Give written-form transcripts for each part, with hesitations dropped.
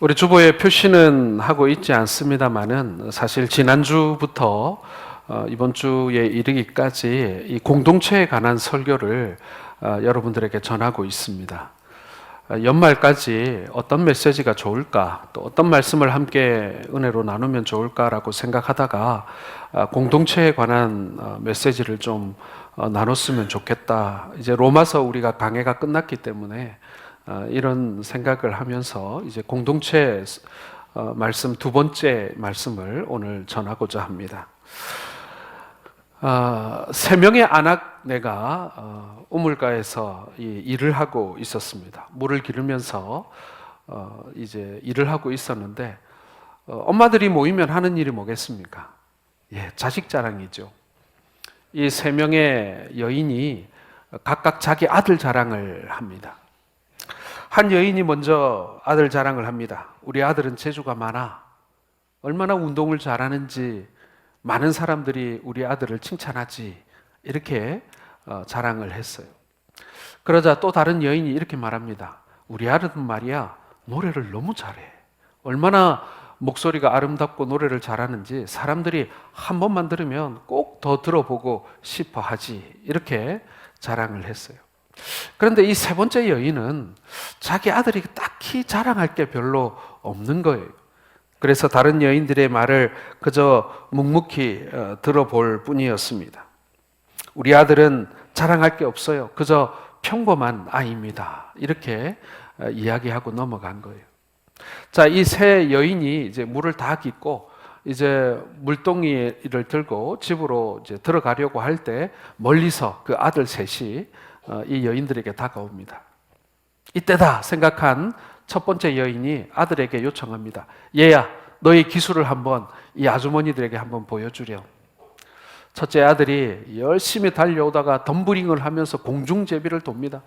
우리 주보에 표시는 하고 있지 않습니다만은 사실 지난주부터 이번 주에 이르기까지 이 공동체에 관한 설교를 여러분들에게 전하고 있습니다. 연말까지 어떤 메시지가 좋을까, 또 어떤 말씀을 함께 은혜로 나누면 좋을까라고 생각하다가 공동체에 관한 메시지를 좀 나눴으면 좋겠다. 이제 로마서 우리가 강해가 끝났기 때문에 이런 생각을 하면서 이제 공동체 말씀 두 번째 말씀을 오늘 전하고자 합니다. 세 명의 아낙네가 우물가에서 일을 하고 있었습니다. 물을 기르면서 이제 일을 하고 있었는데 엄마들이 모이면 하는 일이 뭐겠습니까? 자식 자랑이죠. 이 세 명의 여인이 각각 자기 아들 자랑을 합니다. 한 여인이 먼저 아들 자랑을 합니다. 우리 아들은 재주가 많아. 얼마나 운동을 잘하는지 많은 사람들이 우리 아들을 칭찬하지. 이렇게 자랑을 했어요. 그러자 또 다른 여인이 이렇게 말합니다. 우리 아들은 말이야, 노래를 너무 잘해. 얼마나 목소리가 아름답고 노래를 잘하는지 사람들이 한 번만 들으면 꼭 더 들어보고 싶어 하지. 이렇게 자랑을 했어요. 그런데 이 세 번째 여인은 자기 아들이 딱히 자랑할 게 별로 없는 거예요. 그래서 다른 여인들의 말을 그저 묵묵히 들어볼 뿐이었습니다. 우리 아들은 자랑할 게 없어요. 그저 평범한 아이입니다. 이렇게 이야기하고 넘어간 거예요. 자, 이 세 여인이 이제 물을 다 깃고 이제 물동이를 들고 집으로 이제 들어가려고 할 때 멀리서 그 아들 셋이 이 여인들에게 다가옵니다. 이때다 생각한 첫 번째 여인이 아들에게 요청합니다. 얘야, 너의 기술을 한번 이 아주머니들에게 한번 보여주렴. 첫째 아들이 열심히 달려오다가 덤블링을 하면서 공중제비를 돕니다.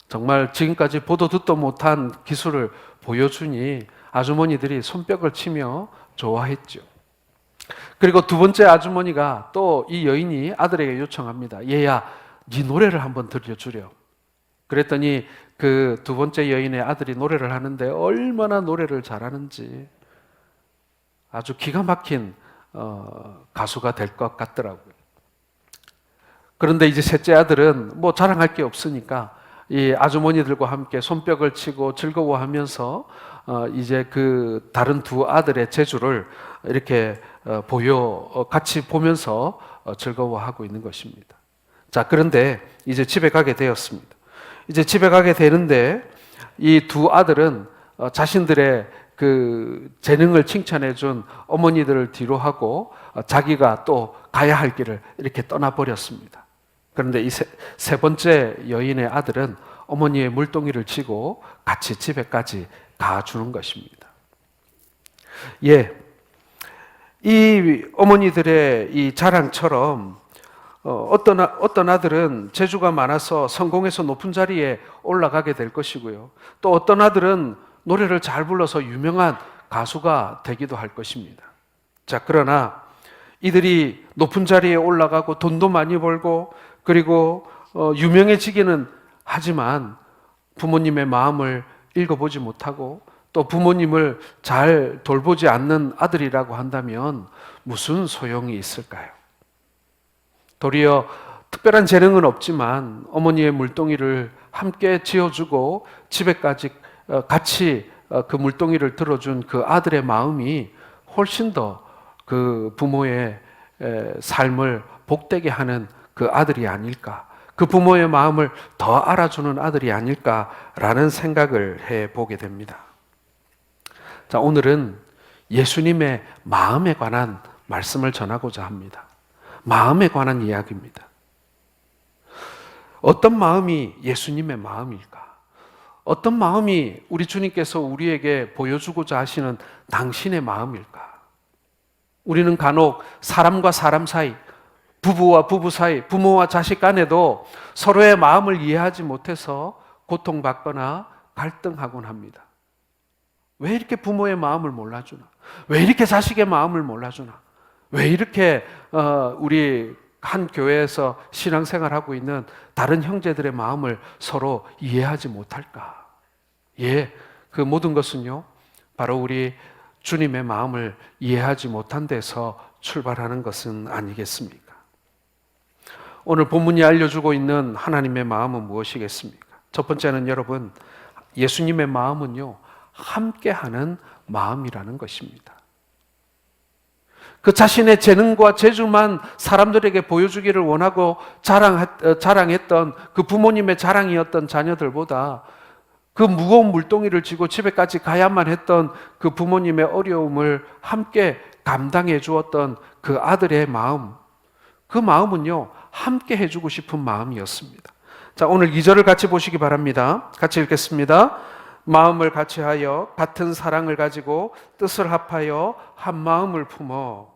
정말 지금까지 보도 듣도 못한 기술을 보여주니 아주머니들이 손뼉을 치며 좋아했죠. 그리고 두 번째 아주머니가 또 이 여인이 아들에게 요청합니다. 얘야, 네 노래를 한번 들려주렴. 그랬더니 그 두 번째 여인의 아들이 노래를 하는데 얼마나 노래를 잘하는지 아주 기가 막힌 가수가 될 것 같더라고요. 그런데 이제 셋째 아들은 뭐 자랑할 게 없으니까 이 아주머니들과 함께 손뼉을 치고 즐거워하면서 이제 그 다른 두 아들의 재주를 이렇게 같이 보면서 즐거워하고 있는 것입니다. 자, 그런데 이제 집에 가게 되었습니다. 이제 집에 가게 되는데 이 두 아들은 자신들의 그 재능을 칭찬해 준 어머니들을 뒤로 하고 자기가 또 가야 할 길을 이렇게 떠나버렸습니다. 그런데 이 세 번째 여인의 아들은 어머니의 물동이를 치고 같이 집에까지 가주는 것입니다. 이 어머니들의 이 자랑처럼 어떤 아들은 재주가 많아서 성공해서 높은 자리에 올라가게 될 것이고요. 또 어떤 아들은 노래를 잘 불러서 유명한 가수가 되기도 할 것입니다. 자, 그러나 이들이 높은 자리에 올라가고 돈도 많이 벌고 그리고 유명해지기는 하지만 부모님의 마음을 읽어보지 못하고 또 부모님을 잘 돌보지 않는 아들이라고 한다면 무슨 소용이 있을까요? 도리어 특별한 재능은 없지만 어머니의 물동이를 함께 지어주고 집에까지 같이 그 물동이를 들어준 그 아들의 마음이 훨씬 더 그 부모의 삶을 복되게 하는 그 아들이 아닐까, 그 부모의 마음을 더 알아주는 아들이 아닐까라는 생각을 해보게 됩니다. 자, 오늘은 예수님의 마음에 관한 말씀을 전하고자 합니다. 마음에 관한 이야기입니다. 어떤 마음이 예수님의 마음일까? 어떤 마음이 우리 주님께서 우리에게 보여주고자 하시는 당신의 마음일까? 우리는 간혹 사람과 사람 사이, 부부와 부부 사이, 부모와 자식 간에도 서로의 마음을 이해하지 못해서 고통받거나 갈등하곤 합니다. 왜 이렇게 부모의 마음을 몰라주나? 왜 이렇게 자식의 마음을 몰라주나? 왜 이렇게 우리 한 교회에서 신앙생활하고 있는 다른 형제들의 마음을 서로 이해하지 못할까? 그 모든 것은요, 바로 우리 주님의 마음을 이해하지 못한 데서 출발하는 것은 아니겠습니까? 오늘 본문이 알려주고 있는 하나님의 마음은 무엇이겠습니까? 첫 번째는 여러분, 예수님의 마음은요, 함께하는 마음이라는 것입니다. 그 자신의 재능과 재주만 사람들에게 보여주기를 원하고 자랑했던 그 부모님의 자랑이었던 자녀들보다 그 무거운 물동이를 쥐고 집에까지 가야만 했던 그 부모님의 어려움을 함께 감당해 주었던 그 아들의 마음, 그 마음은요, 함께 해주고 싶은 마음이었습니다. 자, 오늘 2절을 같이 보시기 바랍니다. 같이 읽겠습니다. 마음을 같이하여 같은 사랑을 가지고 뜻을 합하여 한 마음을 품어.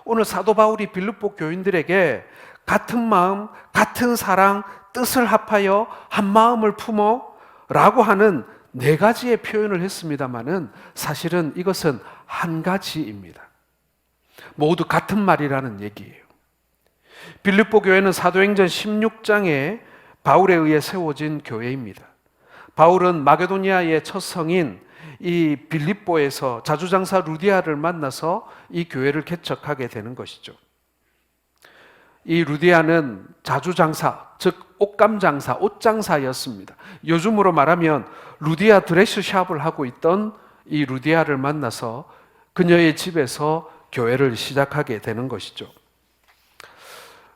오늘 사도 바울이 빌립보 교인들에게 같은 마음, 같은 사랑, 뜻을 합하여 한 마음을 품어 라고 하는 4가지의 표현을 했습니다마는 사실은 이것은 한 가지입니다. 모두 같은 말이라는 얘기예요. 빌립보 교회는 사도행전 16장에 바울에 의해 세워진 교회입니다. 바울은 마게도니아의 첫 성인 이 빌립보에서 자주장사 루디아를 만나서 이 교회를 개척하게 되는 것이죠. 이 루디아는 자주장사, 즉 옷감장사, 옷장사였습니다. 요즘으로 말하면 루디아 드레스샵을 하고 있던 이 루디아를 만나서 그녀의 집에서 교회를 시작하게 되는 것이죠.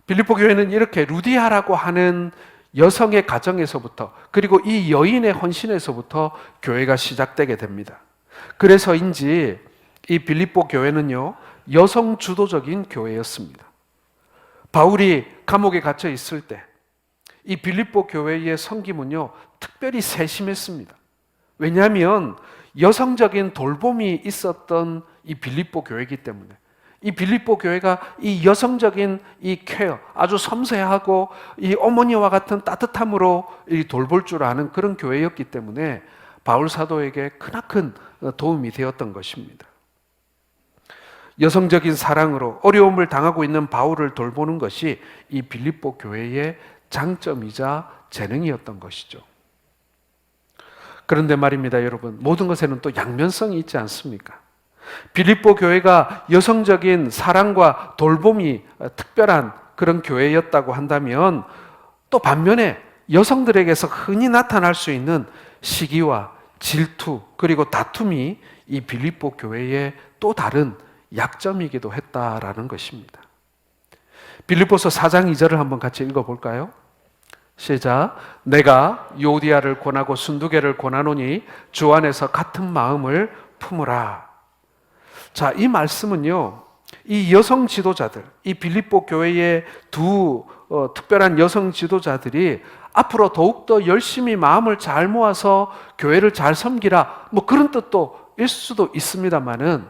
빌립보 교회는 이렇게 루디아라고 하는 여성의 가정에서부터, 그리고 이 여인의 헌신에서부터 교회가 시작되게 됩니다. 그래서인지 이 빌립보 교회는요, 여성 주도적인 교회였습니다. 바울이 감옥에 갇혀 있을 때 이 빌립보 교회의 섬김은요, 특별히 세심했습니다. 왜냐하면 여성적인 돌봄이 있었던 이 빌립보 교회이기 때문에, 이 빌립보 교회가 이 여성적인 이 케어, 아주 섬세하고 이 어머니와 같은 따뜻함으로 이 돌볼 줄 아는 그런 교회였기 때문에 바울 사도에게 크나큰 도움이 되었던 것입니다. 여성적인 사랑으로 어려움을 당하고 있는 바울을 돌보는 것이 이 빌립보 교회의 장점이자 재능이었던 것이죠. 그런데 말입니다, 여러분, 모든 것에는 또 양면성이 있지 않습니까? 빌립보 교회가 여성적인 사랑과 돌봄이 특별한 그런 교회였다고 한다면, 또 반면에 여성들에게서 흔히 나타날 수 있는 시기와 질투 그리고 다툼이 이 빌립보 교회의 또 다른 약점이기도 했다라는 것입니다. 빌립보서 4장 2절을 한번 같이 읽어볼까요? 시작. 내가 요디아를 권하고 순두개를 권하노니 주 안에서 같은 마음을 품으라. 자, 이 말씀은요, 이 여성 지도자들, 이 빌립보 교회의 두 특별한 여성 지도자들이 앞으로 더욱더 열심히 마음을 잘 모아서 교회를 잘 섬기라, 뭐 그런 뜻도 일 수도 있습니다만은,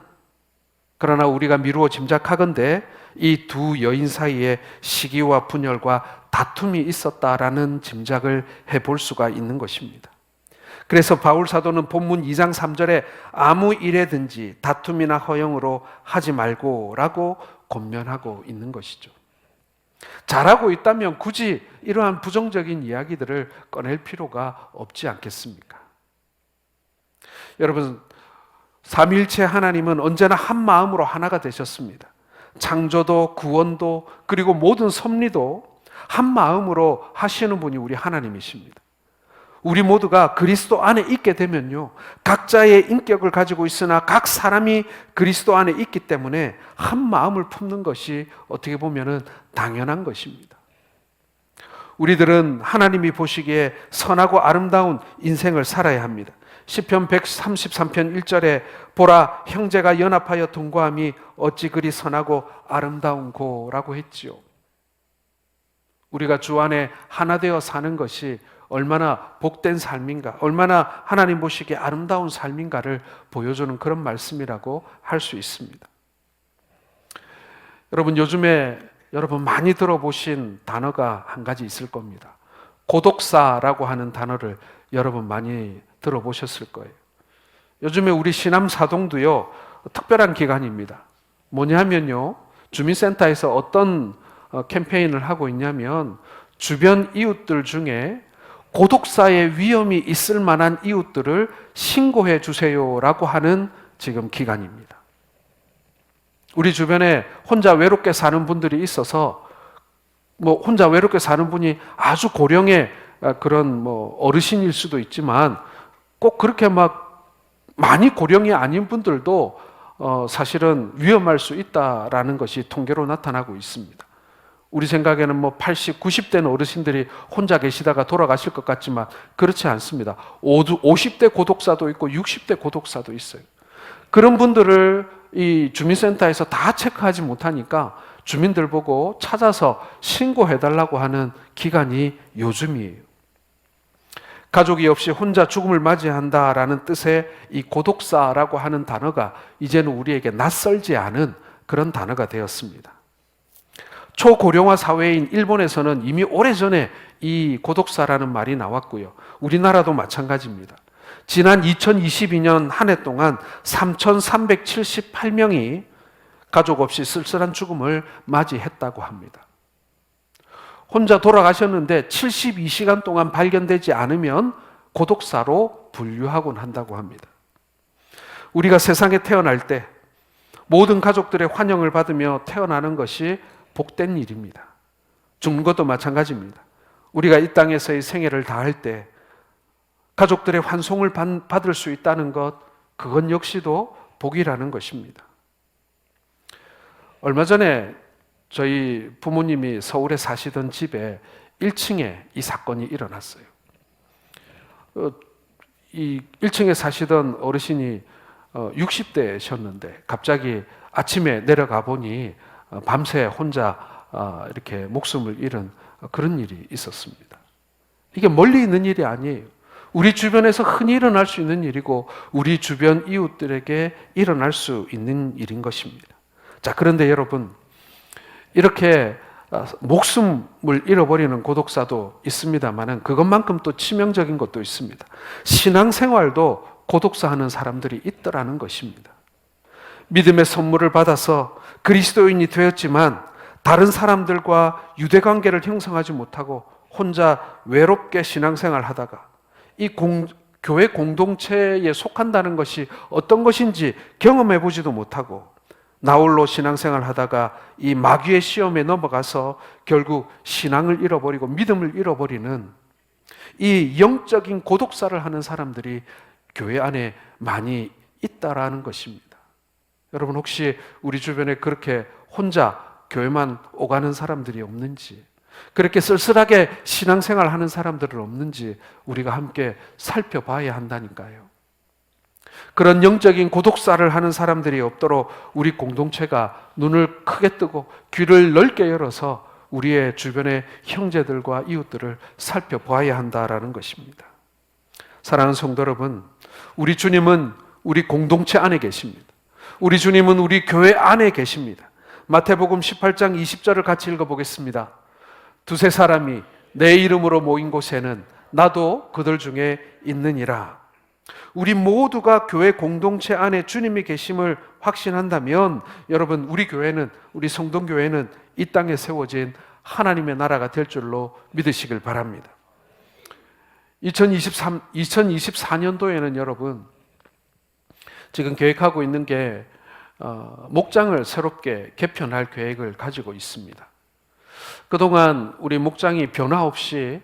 그러나 우리가 미루어 짐작하건대 이 두 여인 사이에 시기와 분열과 다툼이 있었다라는 짐작을 해볼 수가 있는 것입니다. 그래서 바울 사도는 본문 2장 3절에 아무 일에든지 다툼이나 허영으로 하지 말고 라고 권면하고 있는 것이죠. 잘하고 있다면 굳이 이러한 부정적인 이야기들을 꺼낼 필요가 없지 않겠습니까? 여러분, 삼위일체 하나님은 언제나 한 마음으로 하나가 되셨습니다. 창조도 구원도 그리고 모든 섭리도 한 마음으로 하시는 분이 우리 하나님이십니다. 우리 모두가 그리스도 안에 있게 되면요, 각자의 인격을 가지고 있으나 각 사람이 그리스도 안에 있기 때문에 한 마음을 품는 것이 어떻게 보면은 당연한 것입니다. 우리들은 하나님이 보시기에 선하고 아름다운 인생을 살아야 합니다. 시편 133편 1절에 보라, 형제가 연합하여 동거함이 어찌 그리 선하고 아름다운고라고 했지요. 우리가 주 안에 하나 되어 사는 것이 얼마나 복된 삶인가, 얼마나 하나님 보시기에 아름다운 삶인가를 보여주는 그런 말씀이라고 할 수 있습니다. 여러분, 요즘에 여러분 많이 들어보신 단어가 한 가지 있을 겁니다. 고독사라고 하는 단어를 여러분 많이 들어보셨을 거예요. 요즘에 우리 신암사동도요, 특별한 기간입니다. 뭐냐면요, 주민센터에서 어떤 캠페인을 하고 있냐면, 주변 이웃들 중에 고독사의 위험이 있을 만한 이웃들을 신고해 주세요라고 하는 지금 기간입니다. 우리 주변에 혼자 외롭게 사는 분들이 있어서 혼자 외롭게 사는 분이 아주 고령의 그런 어르신일 수도 있지만 꼭 그렇게 많이 고령이 아닌 분들도 사실은 위험할 수 있다라는 것이 통계로 나타나고 있습니다. 우리 생각에는 80, 90대는 어르신들이 혼자 계시다가 돌아가실 것 같지만 그렇지 않습니다. 50대 고독사도 있고 60대 고독사도 있어요. 그런 분들을 이 주민센터에서 다 체크하지 못하니까 주민들 보고 찾아서 신고해달라고 하는 기간이 요즘이에요. 가족이 없이 혼자 죽음을 맞이한다라는 뜻의 이 고독사라고 하는 단어가 이제는 우리에게 낯설지 않은 그런 단어가 되었습니다. 초고령화 사회인 일본에서는 이미 오래전에 이 고독사라는 말이 나왔고요. 우리나라도 마찬가지입니다. 지난 2022년 한 해 동안 3,378명이 가족 없이 쓸쓸한 죽음을 맞이했다고 합니다. 혼자 돌아가셨는데 72시간 동안 발견되지 않으면 고독사로 분류하곤 한다고 합니다. 우리가 세상에 태어날 때 모든 가족들의 환영을 받으며 태어나는 것이 복된 일입니다. 죽는 것도 마찬가지입니다. 우리가 이 땅에서의 생애를 다할 때 가족들의 환송을 받을 수 있다는 것, 그건 역시도 복이라는 것입니다. 얼마 전에 저희 부모님이 서울에 사시던 집에 1층에 이 사건이 일어났어요. 이 1층에 사시던 어르신이 60대셨는데 갑자기 아침에 내려가 보니 밤새 혼자 이렇게 목숨을 잃은 그런 일이 있었습니다. 이게 멀리 있는 일이 아니에요. 우리 주변에서 흔히 일어날 수 있는 일이고 우리 주변 이웃들에게 일어날 수 있는 일인 것입니다. 자, 그런데 여러분, 이렇게 목숨을 잃어버리는 고독사도 있습니다만 그것만큼 또 치명적인 것도 있습니다. 신앙생활도 고독사하는 사람들이 있더라는 것입니다. 믿음의 선물을 받아서 그리스도인이 되었지만 다른 사람들과 유대관계를 형성하지 못하고 혼자 외롭게 신앙생활 하다가 이 교회 공동체에 속한다는 것이 어떤 것인지 경험해 보지도 못하고 나홀로 신앙생활 하다가 이 마귀의 시험에 넘어가서 결국 신앙을 잃어버리고 믿음을 잃어버리는 이 영적인 고독사를 하는 사람들이 교회 안에 많이 있다라는 것입니다. 여러분, 혹시 우리 주변에 그렇게 혼자 교회만 오가는 사람들이 없는지, 그렇게 쓸쓸하게 신앙생활 하는 사람들은 없는지 우리가 함께 살펴봐야 한다니까요. 그런 영적인 고독사를 하는 사람들이 없도록 우리 공동체가 눈을 크게 뜨고 귀를 넓게 열어서 우리의 주변의 형제들과 이웃들을 살펴봐야 한다라는 것입니다. 사랑하는 성도 여러분, 우리 주님은 우리 공동체 안에 계십니다. 우리 주님은 우리 교회 안에 계십니다. 마태복음 18장 20절을 같이 읽어보겠습니다. 두세 사람이 내 이름으로 모인 곳에는 나도 그들 중에 있느니라. 우리 모두가 교회 공동체 안에 주님이 계심을 확신한다면 여러분, 우리 교회는, 우리 성동교회는 이 땅에 세워진 하나님의 나라가 될 줄로 믿으시길 바랍니다. 2024년도에는 여러분, 지금 계획하고 있는 게 목장을 새롭게 개편할 계획을 가지고 있습니다. 그동안 우리 목장이 변화 없이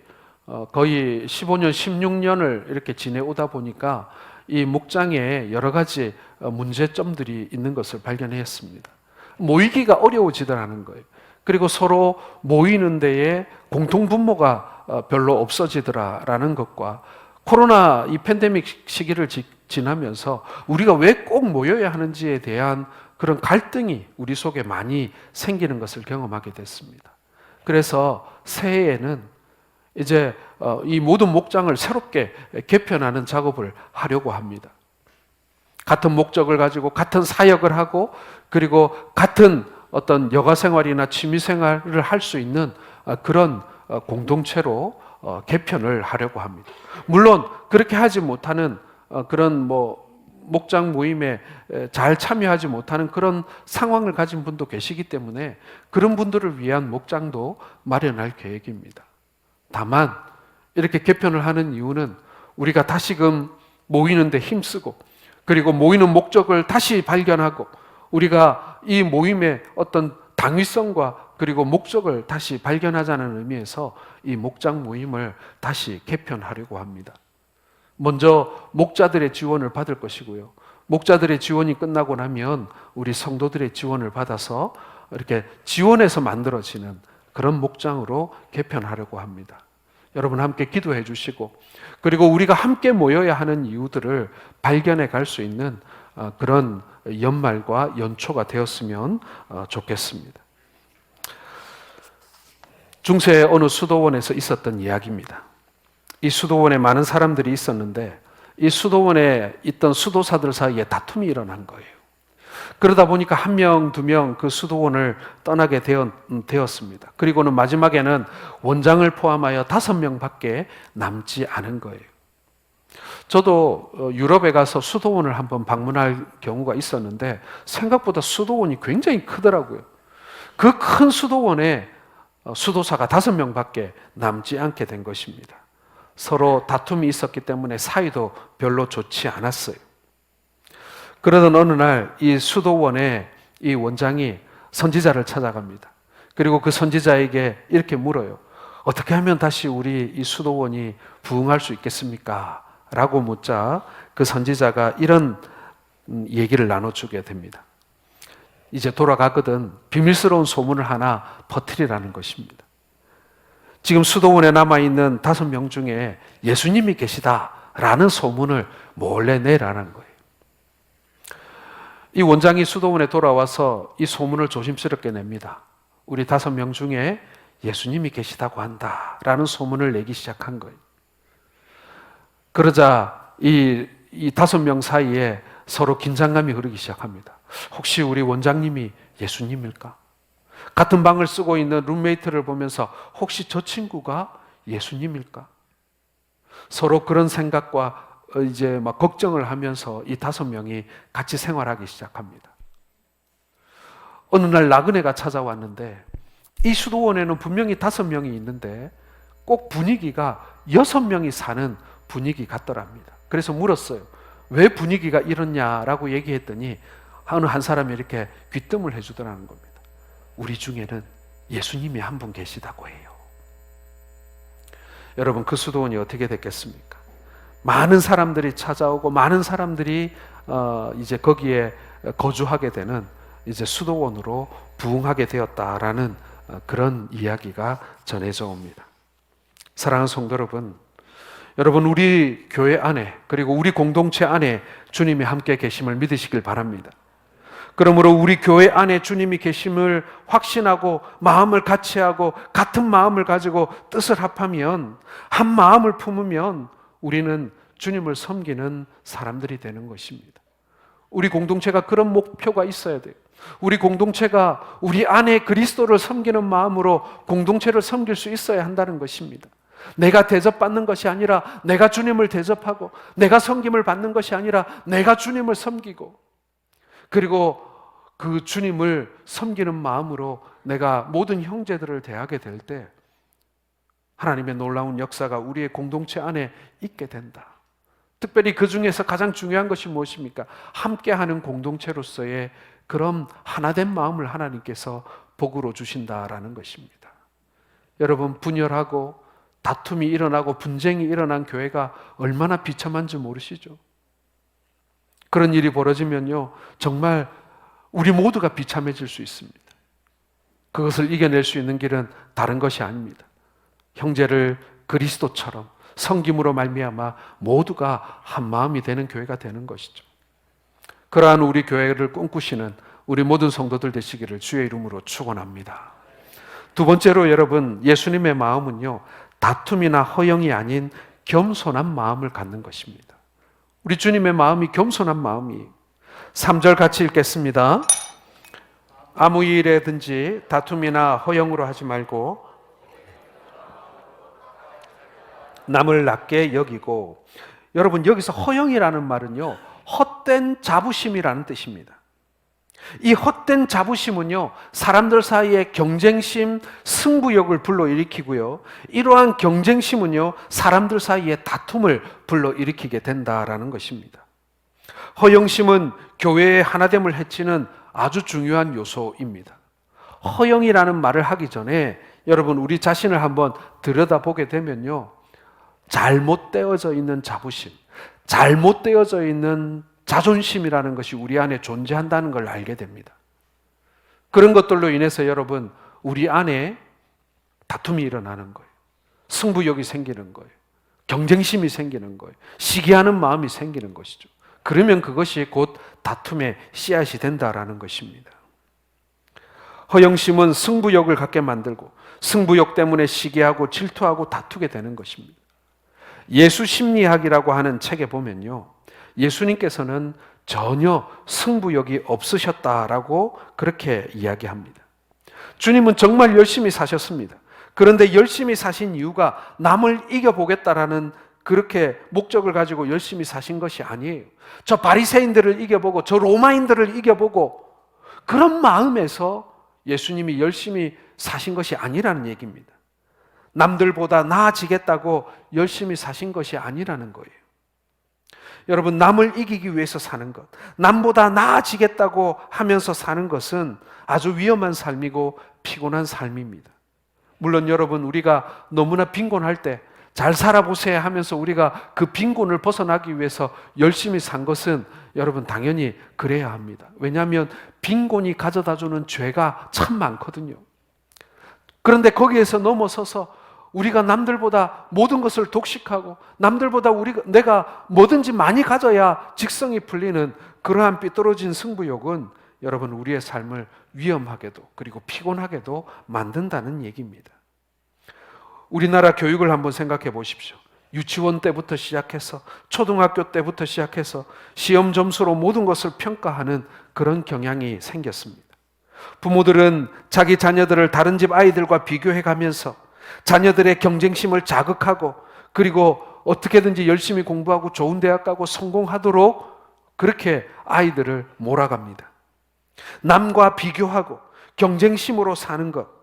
거의 15년, 16년을 이렇게 지내오다 보니까 이 목장에 여러 가지 문제점들이 있는 것을 발견했습니다. 모이기가 어려워지더라는 거예요. 그리고 서로 모이는 데에 공통분모가 별로 없어지더라라는 것과 코로나 이 팬데믹 시기를 지나면서 우리가 왜 꼭 모여야 하는지에 대한 그런 갈등이 우리 속에 많이 생기는 것을 경험하게 됐습니다. 그래서 새해에는 이제 이 모든 목장을 새롭게 개편하는 작업을 하려고 합니다. 같은 목적을 가지고 같은 사역을 하고 그리고 같은 어떤 여가생활이나 취미생활을 할 수 있는 그런 공동체로 개편을 하려고 합니다. 물론 그렇게 하지 못하는 그런 목장 모임에 잘 참여하지 못하는 그런 상황을 가진 분도 계시기 때문에 그런 분들을 위한 목장도 마련할 계획입니다. 다만 이렇게 개편을 하는 이유는 우리가 다시금 모이는데 힘쓰고, 그리고 모이는 목적을 다시 발견하고, 우리가 이 모임의 어떤 당위성과 그리고 목적을 다시 발견하자는 의미에서 이 목장 모임을 다시 개편하려고 합니다. 먼저 목자들의 지원을 받을 것이고요. 목자들의 지원이 끝나고 나면 우리 성도들의 지원을 받아서 이렇게 지원해서 만들어지는 그런 목장으로 개편하려고 합니다. 여러분 함께 기도해 주시고, 그리고 우리가 함께 모여야 하는 이유들을 발견해 갈 수 있는 그런 연말과 연초가 되었으면 좋겠습니다. 중세의 어느 수도원에서 있었던 이야기입니다. 이 수도원에 많은 사람들이 있었는데 이 수도원에 있던 수도사들 사이에 다툼이 일어난 거예요. 그러다 보니까 한 명, 두 명 그 수도원을 떠나게 되었습니다. 그리고는 마지막에는 원장을 포함하여 5명밖에 남지 않은 거예요. 저도 유럽에 가서 수도원을 한번 방문할 경우가 있었는데 생각보다 수도원이 굉장히 크더라고요. 그 큰 수도원에 수도사가 5명밖에 남지 않게 된 것입니다. 서로 다툼이 있었기 때문에 사이도 별로 좋지 않았어요. 그러던 어느 날 이 수도원의 이 원장이 선지자를 찾아갑니다. 그리고 그 선지자에게 이렇게 물어요. 어떻게 하면 다시 우리 이 수도원이 부흥할 수 있겠습니까? 라고 묻자 그 선지자가 이런 얘기를 나눠주게 됩니다. 이제 돌아가거든 비밀스러운 소문을 하나 퍼뜨리라는 것입니다. 지금 수도원에 남아있는 5명 중에 예수님이 계시다라는 소문을 몰래 내라는 거예요. 이 원장이 수도원에 돌아와서 이 소문을 조심스럽게 냅니다. 우리 5명 중에 예수님이 계시다고 한다라는 소문을 내기 시작한 거예요. 그러자 이 5명 사이에 서로 긴장감이 흐르기 시작합니다. 혹시 우리 원장님이 예수님일까? 같은 방을 쓰고 있는 룸메이트를 보면서 혹시 저 친구가 예수님일까? 서로 그런 생각과 이제 막 걱정을 하면서 이 5명이 같이 생활하기 시작합니다. 어느 날 나그네가 찾아왔는데 이 수도원에는 분명히 5명이 있는데 꼭 분위기가 6명이 사는 분위기 같더랍니다. 그래서 물었어요. 왜 분위기가 이렇냐라고 얘기했더니 어느 한 사람이 이렇게 귀뜸을 해주더라는 겁니다. 우리 중에는 예수님이 한 분 계시다고 해요. 여러분 그 수도원이 어떻게 됐겠습니까? 많은 사람들이 찾아오고 많은 사람들이 이제 거기에 거주하게 되는 이제 수도원으로 부흥하게 되었다라는 그런 이야기가 전해져 옵니다. 사랑하는 성도 여러분 우리 교회 안에 그리고 우리 공동체 안에 주님이 함께 계심을 믿으시길 바랍니다. 그러므로 우리 교회 안에 주님이 계심을 확신하고 마음을 같이하고 같은 마음을 가지고 뜻을 합하면 한 마음을 품으면 우리는 주님을 섬기는 사람들이 되는 것입니다. 우리 공동체가 그런 목표가 있어야 돼요. 우리 공동체가 우리 안에 그리스도를 섬기는 마음으로 공동체를 섬길 수 있어야 한다는 것입니다. 내가 대접받는 것이 아니라 내가 주님을 대접하고 내가 섬김을 받는 것이 아니라 내가 주님을 섬기고 그리고 그 주님을 섬기는 마음으로 내가 모든 형제들을 대하게 될 때 하나님의 놀라운 역사가 우리의 공동체 안에 있게 된다. 특별히 그 중에서 가장 중요한 것이 무엇입니까? 함께하는 공동체로서의 그런 하나된 마음을 하나님께서 복으로 주신다라는 것입니다. 여러분 분열하고 다툼이 일어나고 분쟁이 일어난 교회가 얼마나 비참한지 모르시죠? 그런 일이 벌어지면요 정말 우리 모두가 비참해질 수 있습니다. 그것을 이겨낼 수 있는 길은 다른 것이 아닙니다. 형제를 그리스도처럼 섬김으로 말미암아 모두가 한 마음이 되는 교회가 되는 것이죠. 그러한 우리 교회를 꿈꾸시는 우리 모든 성도들 되시기를 주의 이름으로 축원합니다. 두 번째로 여러분 예수님의 마음은요 다툼이나 허영이 아닌 겸손한 마음을 갖는 것입니다. 우리 주님의 마음이 겸손한 마음이에요. 3절 같이 읽겠습니다. 아무 일에든지 다툼이나 허영으로 하지 말고 남을 낮게 여기고. 여러분 여기서 허영이라는 말은요 헛된 자부심이라는 뜻입니다. 이 헛된 자부심은요, 사람들 사이에 경쟁심, 승부욕을 불러일으키고요, 이러한 경쟁심은요, 사람들 사이에 다툼을 불러일으키게 된다라는 것입니다. 허영심은 교회의 하나됨을 해치는 아주 중요한 요소입니다. 허영이라는 말을 하기 전에 여러분, 우리 자신을 한번 들여다보게 되면요, 잘못되어져 있는 자부심, 잘못되어져 있는 자존심이라는 것이 우리 안에 존재한다는 걸 알게 됩니다. 그런 것들로 인해서 여러분, 우리 안에 다툼이 일어나는 거예요. 승부욕이 생기는 거예요. 경쟁심이 생기는 거예요. 시기하는 마음이 생기는 것이죠. 그러면 그것이 곧 다툼의 씨앗이 된다라는 것입니다. 허영심은 승부욕을 갖게 만들고 승부욕 때문에 시기하고 질투하고 다투게 되는 것입니다. 예수 심리학이라고 하는 책에 보면요, 예수님께서는 전혀 승부욕이 없으셨다라고 그렇게 이야기합니다. 주님은 정말 열심히 사셨습니다. 그런데 열심히 사신 이유가 남을 이겨보겠다라는 그렇게 목적을 가지고 열심히 사신 것이 아니에요. 저 바리새인들을 이겨보고 저 로마인들을 이겨보고 그런 마음에서 예수님이 열심히 사신 것이 아니라는 얘기입니다. 남들보다 나아지겠다고 열심히 사신 것이 아니라는 거예요. 여러분, 남을 이기기 위해서 사는 것, 남보다 나아지겠다고 하면서 사는 것은 아주 위험한 삶이고 피곤한 삶입니다. 물론 여러분, 우리가 너무나 빈곤할 때 잘 살아보세요 하면서 우리가 그 빈곤을 벗어나기 위해서 열심히 산 것은 여러분 당연히 그래야 합니다. 왜냐하면 빈곤이 가져다주는 죄가 참 많거든요. 그런데 거기에서 넘어서서 우리가 남들보다 모든 것을 독식하고 남들보다 내가 뭐든지 많이 가져야 직성이 풀리는 그러한 삐뚤어진 승부욕은 여러분 우리의 삶을 위험하게도 그리고 피곤하게도 만든다는 얘기입니다. 우리나라 교육을 한번 생각해 보십시오. 유치원 때부터 시작해서 초등학교 때부터 시작해서 시험 점수로 모든 것을 평가하는 그런 경향이 생겼습니다. 부모들은 자기 자녀들을 다른 집 아이들과 비교해 가면서 자녀들의 경쟁심을 자극하고 그리고 어떻게든지 열심히 공부하고 좋은 대학 가고 성공하도록 그렇게 아이들을 몰아갑니다. 남과 비교하고 경쟁심으로 사는 것,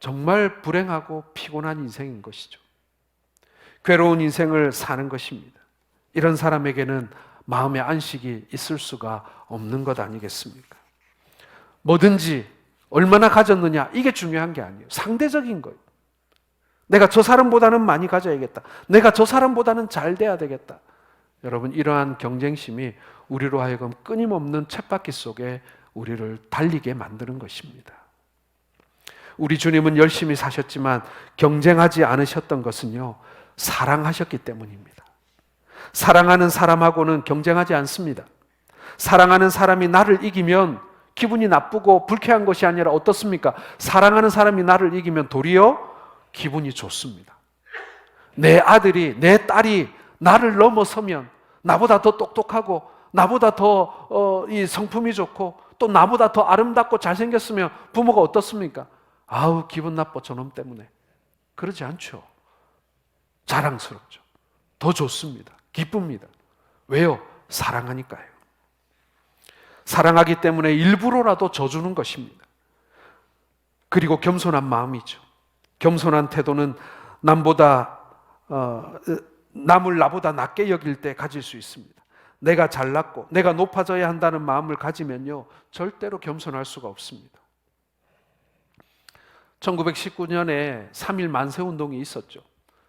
정말 불행하고 피곤한 인생인 것이죠. 괴로운 인생을 사는 것입니다. 이런 사람에게는 마음의 안식이 있을 수가 없는 것 아니겠습니까? 뭐든지 얼마나 가졌느냐, 이게 중요한 게 아니에요. 상대적인 거예요. 내가 저 사람보다는 많이 가져야겠다. 내가 저 사람보다는 잘 돼야 되겠다. 여러분, 이러한 경쟁심이 우리로 하여금 끊임없는 쳇바퀴 속에 우리를 달리게 만드는 것입니다. 우리 주님은 열심히 사셨지만 경쟁하지 않으셨던 것은요, 사랑하셨기 때문입니다. 사랑하는 사람하고는 경쟁하지 않습니다. 사랑하는 사람이 나를 이기면 기분이 나쁘고 불쾌한 것이 아니라 어떻습니까? 사랑하는 사람이 나를 이기면 도리어 기분이 좋습니다. 내 아들이, 내 딸이 나를 넘어서면 나보다 더 똑똑하고 나보다 더 이 성품이 좋고 또 나보다 더 아름답고 잘생겼으면 부모가 어떻습니까? 아우, 기분 나빠 저놈 때문에. 그러지 않죠. 자랑스럽죠. 더 좋습니다. 기쁩니다. 왜요? 사랑하니까요. 사랑하기 때문에 일부러라도 져주는 것입니다. 그리고 겸손한 마음이죠. 겸손한 태도는 남을 나보다 낮게 여길 때 가질 수 있습니다. 내가 잘났고 내가 높아져야 한다는 마음을 가지면요, 절대로 겸손할 수가 없습니다. 1919년에 3.1 만세운동이 있었죠.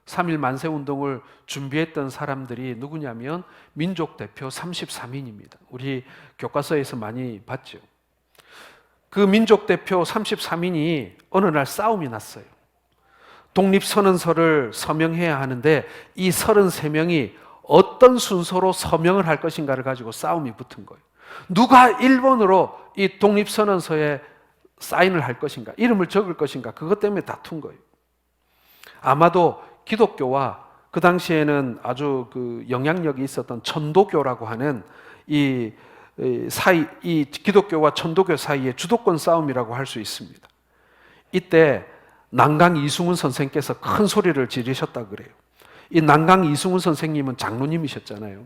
3.1 만세운동을 준비했던 사람들이 누구냐면 민족대표 33인입니다. 우리 교과서에서 많이 봤죠. 그 민족대표 33인이 어느 날 싸움이 났어요. 독립선언서를 서명해야 하는데 이 33명이 어떤 순서로 서명을 할 것인가를 가지고 싸움이 붙은 거예요. 누가 1번으로 이 독립선언서에 사인을 할 것인가, 이름을 적을 것인가, 그것 때문에 다툰 거예요. 아마도 기독교와 그 당시에는 아주 그 영향력이 있었던 천도교라고 하는 이 기독교와 천도교 사이의 주도권 싸움이라고 할 수 있습니다. 이때 난강 이승훈 선생께서 큰 소리를 지르셨다 그래요. 이 난강 이승훈 선생님은 장로님이셨잖아요.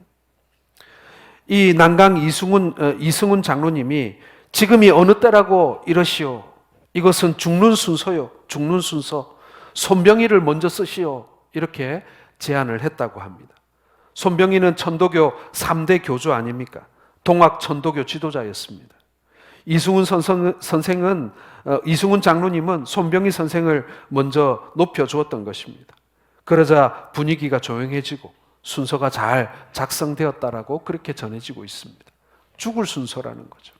이 난강 이승훈 장로님이 지금이 어느 때라고 이러시오. 이것은 죽는 순서요. 죽는 순서. 손병희를 먼저 쓰시오. 이렇게 제안을 했다고 합니다. 손병희는 천도교 3대 교주 아닙니까? 동학 천도교 지도자였습니다. 이승훈 장로님은 손병희 선생을 먼저 높여주었던 것입니다. 그러자 분위기가 조용해지고 순서가 잘 작성되었다라고 그렇게 전해지고 있습니다. 죽을 순서라는 거죠.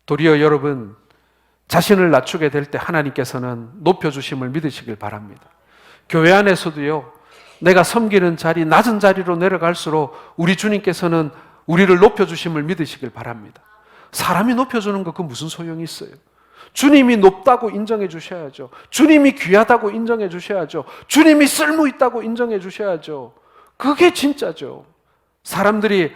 도리어 여러분, 자신을 낮추게 될 때 하나님께서는 높여주심을 믿으시길 바랍니다. 교회 안에서도요, 내가 섬기는 자리, 낮은 자리로 내려갈수록 우리 주님께서는 우리를 높여주심을 믿으시길 바랍니다. 사람이 높여주는 거 그 무슨 소용이 있어요? 주님이 높다고 인정해 주셔야죠. 주님이 귀하다고 인정해 주셔야죠. 주님이 쓸모 있다고 인정해 주셔야죠. 그게 진짜죠. 사람들이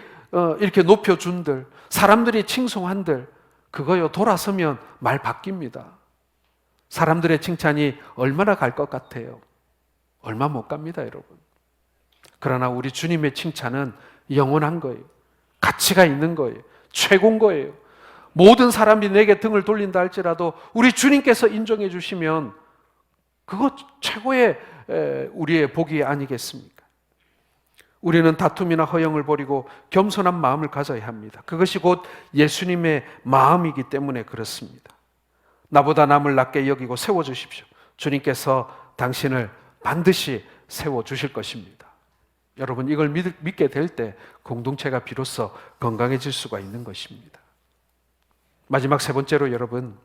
이렇게 높여준들, 사람들이 칭송한들, 그거요, 돌아서면 말 바뀝니다. 사람들의 칭찬이 얼마나 갈 것 같아요? 얼마 못 갑니다, 여러분. 그러나 우리 주님의 칭찬은 영원한 거예요. 가치가 있는 거예요. 최고인 거예요. 모든 사람이 내게 등을 돌린다 할지라도 우리 주님께서 인정해 주시면 그거 최고의 우리의 복이 아니겠습니까? 우리는 다툼이나 허영을 버리고 겸손한 마음을 가져야 합니다. 그것이 곧 예수님의 마음이기 때문에 그렇습니다. 나보다 남을 낮게 여기고 세워주십시오. 주님께서 당신을 반드시 세워주실 것입니다. 여러분, 이걸 믿게 될 때 공동체가 비로소 건강해질 수가 있는 것입니다. 마지막 세 번째로 여러분,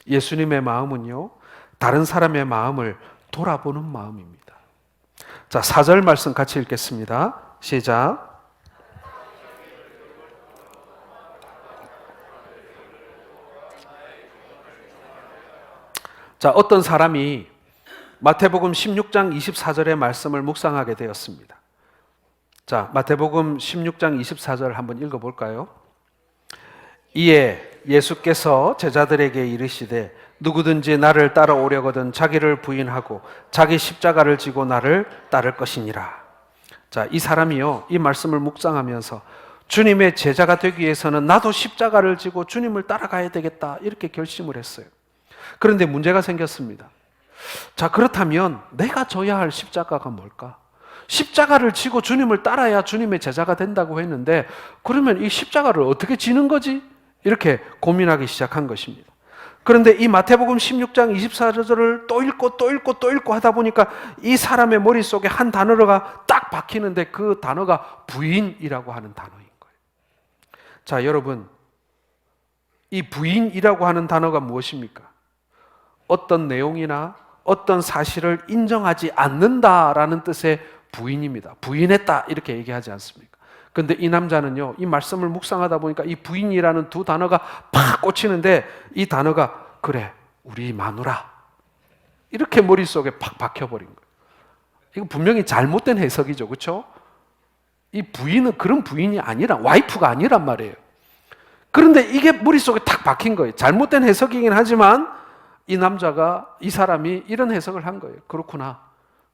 예수님의 마음은요, 다른 사람의 마음을 돌아보는 마음입니다. 자, 4절 말씀 같이 읽겠습니다. 시작. 자, 어떤 사람이 마태복음 16장 24절의 말씀을 묵상하게 되었습니다. 자, 마태복음 16장 24절 한번 읽어볼까요? 이에 예수께서 제자들에게 이르시되 누구든지 나를 따라오려거든 자기를 부인하고 자기 십자가를 지고 나를 따를 것이니라. 자, 이 사람이요, 이 말씀을 묵상하면서 주님의 제자가 되기 위해서는 나도 십자가를 지고 주님을 따라가야 되겠다, 이렇게 결심을 했어요. 그런데 문제가 생겼습니다. 자, 그렇다면 내가 져야 할 십자가가 뭘까? 십자가를 지고 주님을 따라야 주님의 제자가 된다고 했는데, 그러면 이 십자가를 어떻게 지는 거지? 이렇게 고민하기 시작한 것입니다. 그런데 이 마태복음 16장 24절을 또 읽고 또 읽고 또 읽고 하다 보니까 이 사람의 머릿속에 한 단어가 딱 박히는데, 그 단어가 부인이라고 하는 단어인 거예요. 자, 여러분, 이 부인이라고 하는 단어가 무엇입니까? 어떤 내용이나 어떤 사실을 인정하지 않는다라는 뜻의 부인입니다. 부인했다, 이렇게 얘기하지 않습니까? 그런데 이 남자는요, 이 말씀을 묵상하다 보니까 이 부인이라는 두 단어가 팍 꽂히는데, 이 단어가 그래, 우리 마누라, 이렇게 머릿속에 팍 박혀버린 거예요. 이거 분명히 잘못된 해석이죠, 그렇죠? 이 부인은 그런 부인이 아니라, 와이프가 아니란 말이에요. 그런데 이게 머릿속에 탁 박힌 거예요. 잘못된 해석이긴 하지만 이 남자가, 이 사람이 이런 해석을 한 거예요. 그렇구나,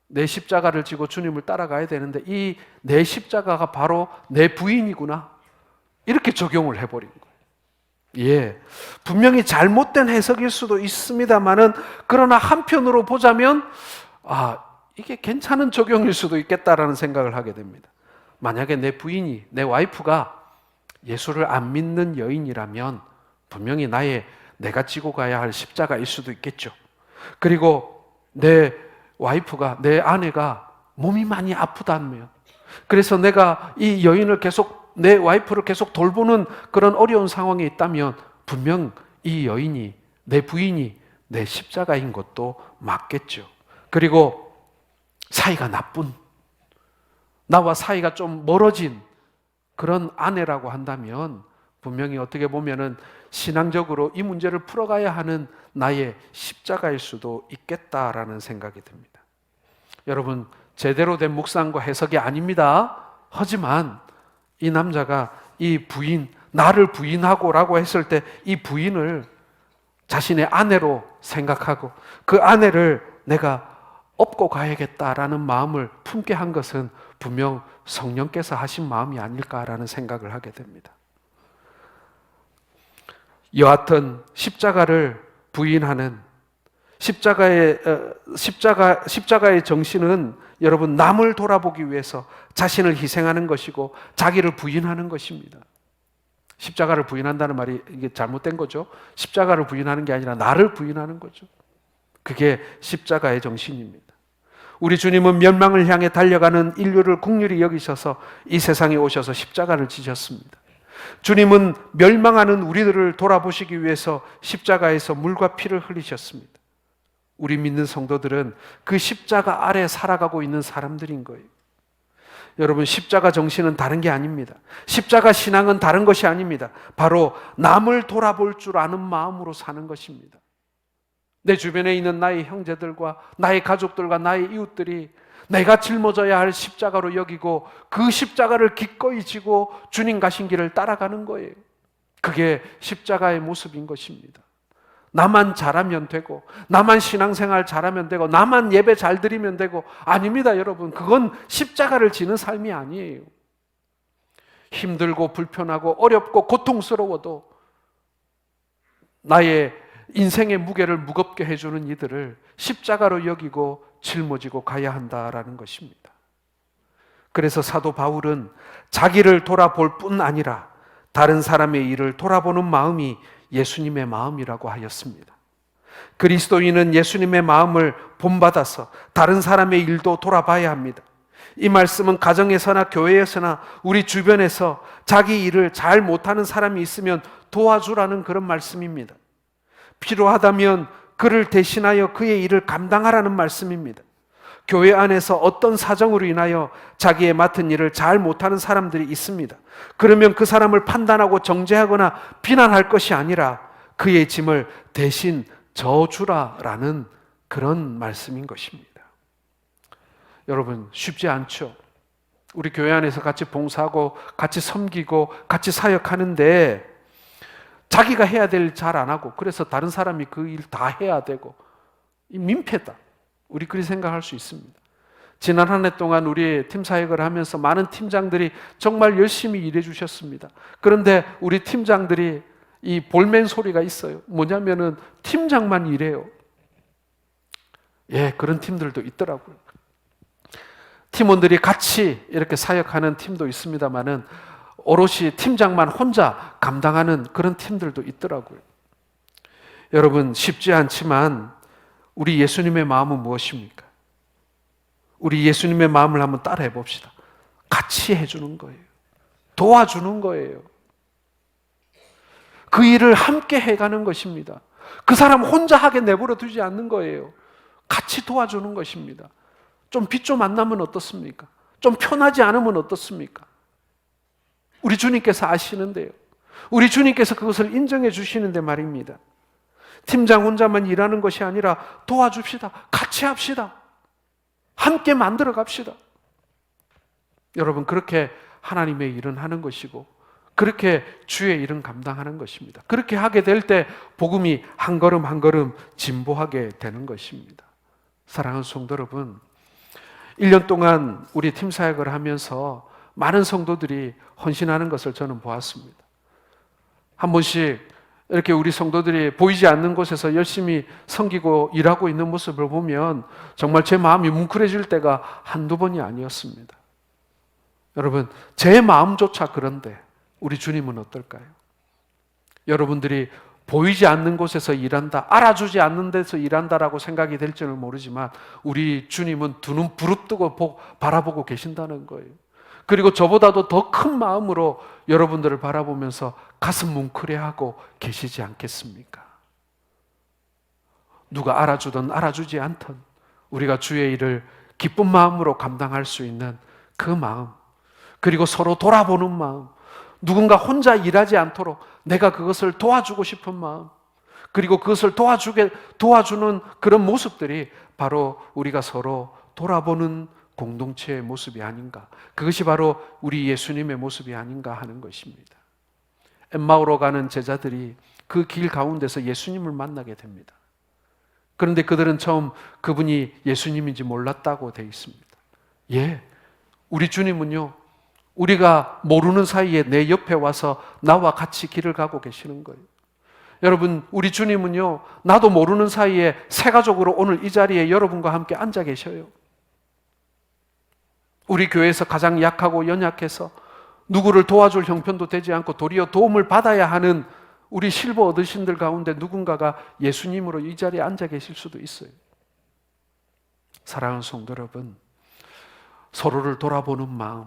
내 십자가를 지고 주님을 따라가야 되는데 이 내 십자가가 바로 내 부인이구나, 이렇게 적용을 해버린 거예요. 예, 분명히 잘못된 해석일 수도 있습니다만은, 그러나 한편으로 보자면 이게 괜찮은 적용일 수도 있겠다라는 생각을 하게 됩니다. 만약에 내 부인이, 내 와이프가 예수를 안 믿는 여인이라면 분명히 내가 지고 가야 할 십자가일 수도 있겠죠. 그리고 내 와이프가, 내 아내가 몸이 많이 아프다면, 그래서 내가 이 여인을 계속, 내 와이프를 계속 돌보는 그런 어려운 상황에 있다면 분명 이 여인이, 내 부인이 내 십자가인 것도 맞겠죠. 그리고 사이가 나쁜, 나와 사이가 좀 멀어진 그런 아내라고 한다면 분명히 어떻게 보면은 신앙적으로 이 문제를 풀어가야 하는 나의 십자가일 수도 있겠다라는 생각이 듭니다. 여러분, 제대로 된 묵상과 해석이 아닙니다. 하지만 이 남자가 이 부인, 나를 부인하고라고 했을 때 이 부인을 자신의 아내로 생각하고 그 아내를 내가 업고 가야겠다라는 마음을 품게 한 것은 분명 성령께서 하신 마음이 아닐까라는 생각을 하게 됩니다. 여하튼 십자가를 부인하는 십자가의 정신은 여러분 남을 돌아보기 위해서 자신을 희생하는 것이고 자기를 부인하는 것입니다. 십자가를 부인한다는 말이 이게 잘못된 거죠. 십자가를 부인하는 게 아니라 나를 부인하는 거죠. 그게 십자가의 정신입니다. 우리 주님은 멸망을 향해 달려가는 인류를 긍휼히 여기셔서 이 세상에 오셔서 십자가를 지셨습니다. 주님은 멸망하는 우리들을 돌아보시기 위해서 십자가에서 물과 피를 흘리셨습니다. 우리 믿는 성도들은 그 십자가 아래 살아가고 있는 사람들인 거예요. 여러분, 십자가 정신은 다른 게 아닙니다. 십자가 신앙은 다른 것이 아닙니다. 바로 남을 돌아볼 줄 아는 마음으로 사는 것입니다. 내 주변에 있는 나의 형제들과 나의 가족들과 나의 이웃들이 내가 짊어져야 할 십자가로 여기고 그 십자가를 기꺼이 지고 주님 가신 길을 따라가는 거예요. 그게 십자가의 모습인 것입니다. 나만 잘하면 되고, 나만 신앙생활 잘하면 되고, 나만 예배 잘 드리면 되고, 아닙니다, 여러분. 그건 십자가를 지는 삶이 아니에요. 힘들고 불편하고 어렵고 고통스러워도 나의 인생의 무게를 무겁게 해주는 이들을 십자가로 여기고 짊어지고 가야 한다라는 것입니다. 그래서 사도 바울은 자기를 돌아볼 뿐 아니라 다른 사람의 일을 돌아보는 마음이 예수님의 마음이라고 하였습니다. 그리스도인은 예수님의 마음을 본받아서 다른 사람의 일도 돌아봐야 합니다. 이 말씀은 가정에서나 교회에서나 우리 주변에서 자기 일을 잘 못하는 사람이 있으면 도와주라는 그런 말씀입니다. 필요하다면 그를 대신하여 그의 일을 감당하라는 말씀입니다. 교회 안에서 어떤 사정으로 인하여 자기의 맡은 일을 잘 못하는 사람들이 있습니다. 그러면 그 사람을 판단하고 정죄하거나 비난할 것이 아니라 그의 짐을 대신 져주라라는 그런 말씀인 것입니다. 여러분, 쉽지 않죠. 우리 교회 안에서 같이 봉사하고 같이 섬기고 같이 사역하는데 자기가 해야 될 일 잘 안 하고 그래서 다른 사람이 그 일 다 해야 되고 이 민폐다. 우리 그렇게 생각할 수 있습니다. 지난 한 해 동안 우리 팀 사역을 하면서 많은 팀장들이 정말 열심히 일해 주셨습니다. 그런데 우리 팀장들이 이 볼멘 소리가 있어요. 뭐냐면은 팀장만 일해요. 예, 그런 팀들도 있더라고요. 팀원들이 같이 이렇게 사역하는 팀도 있습니다만은 오롯이 팀장만 혼자 감당하는 그런 팀들도 있더라고요. 여러분, 쉽지 않지만 우리 예수님의 마음은 무엇입니까? 우리 예수님의 마음을 한번 따라해 봅시다. 같이 해주는 거예요. 도와주는 거예요. 그 일을 함께 해가는 것입니다. 그 사람 혼자 하게 내버려 두지 않는 거예요. 같이 도와주는 것입니다. 좀 빚 좀 안 나면 어떻습니까? 좀 편하지 않으면 어떻습니까? 우리 주님께서 아시는데요. 우리 주님께서 그것을 인정해 주시는데 말입니다. 팀장 혼자만 일하는 것이 아니라 도와줍시다. 같이 합시다. 함께 만들어 갑시다. 여러분, 그렇게 하나님의 일은 하는 것이고 그렇게 주의 일은 감당하는 것입니다. 그렇게 하게 될 때 복음이 한 걸음 한 걸음 진보하게 되는 것입니다. 사랑하는 성도 여러분, 1년 동안 우리 팀 사역을 하면서 많은 성도들이 헌신하는 것을 저는 보았습니다. 한 번씩 이렇게 우리 성도들이 보이지 않는 곳에서 열심히 섬기고 일하고 있는 모습을 보면 정말 제 마음이 뭉클해질 때가 한두 번이 아니었습니다. 여러분, 제 마음조차 그런데 우리 주님은 어떨까요? 여러분들이 보이지 않는 곳에서 일한다, 알아주지 않는 데서 일한다라고 생각이 될지는 모르지만 우리 주님은 두 눈 부릅뜨고 바라보고 계신다는 거예요. 그리고 저보다도 더 큰 마음으로 여러분들을 바라보면서 가슴 뭉클해하고 계시지 않겠습니까? 누가 알아주든 알아주지 않든 우리가 주의 일을 기쁜 마음으로 감당할 수 있는 그 마음, 그리고 서로 돌아보는 마음, 누군가 혼자 일하지 않도록 내가 그것을 도와주고 싶은 마음, 그리고 그것을 도와주는 그런 모습들이 바로 우리가 서로 돌아보는 공동체의 모습이 아닌가, 그것이 바로 우리 예수님의 모습이 아닌가 하는 것입니다. 엠마오로 가는 제자들이 그 길 가운데서 예수님을 만나게 됩니다. 그런데 그들은 처음 그분이 예수님인지 몰랐다고 되어 있습니다. 예, 우리 주님은요, 우리가 모르는 사이에 내 옆에 와서 나와 같이 길을 가고 계시는 거예요. 여러분, 우리 주님은요, 나도 모르는 사이에 새 가족으로 오늘 이 자리에 여러분과 함께 앉아 계셔요. 우리 교회에서 가장 약하고 연약해서 누구를 도와줄 형편도 되지 않고 도리어 도움을 받아야 하는 우리 실버 어르신들 가운데 누군가가 예수님으로 이 자리에 앉아 계실 수도 있어요. 사랑하는 성도 여러분, 서로를 돌아보는 마음,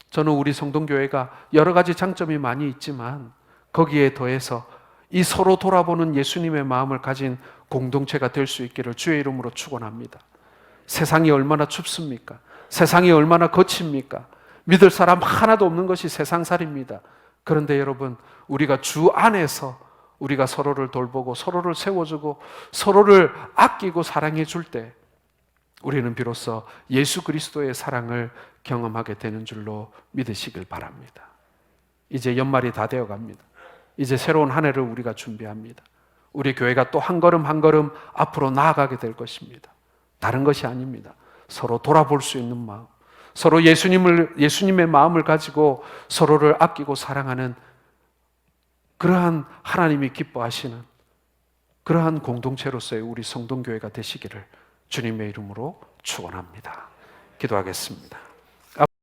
저는 우리 성동교회가 여러 가지 장점이 많이 있지만 거기에 더해서 이 서로 돌아보는 예수님의 마음을 가진 공동체가 될 수 있기를 주의 이름으로 축원합니다. 세상이 얼마나 춥습니까? 세상이 얼마나 거칩니까? 믿을 사람 하나도 없는 것이 세상살입니다. 그런데 여러분, 우리가 주 안에서 우리가 서로를 돌보고 서로를 세워주고 서로를 아끼고 사랑해 줄 때 우리는 비로소 예수 그리스도의 사랑을 경험하게 되는 줄로 믿으시길 바랍니다. 이제 연말이 다 되어 갑니다. 이제 새로운 한 해를 우리가 준비합니다. 우리 교회가 또 한 걸음 한 걸음 앞으로 나아가게 될 것입니다. 다른 것이 아닙니다. 서로 돌아볼 수 있는 마음, 서로 예수님의 마음을 가지고 서로를 아끼고 사랑하는 그러한 하나님이 기뻐하시는 그러한 공동체로서의 우리 성동교회가 되시기를 주님의 이름으로 축원합니다. 기도하겠습니다.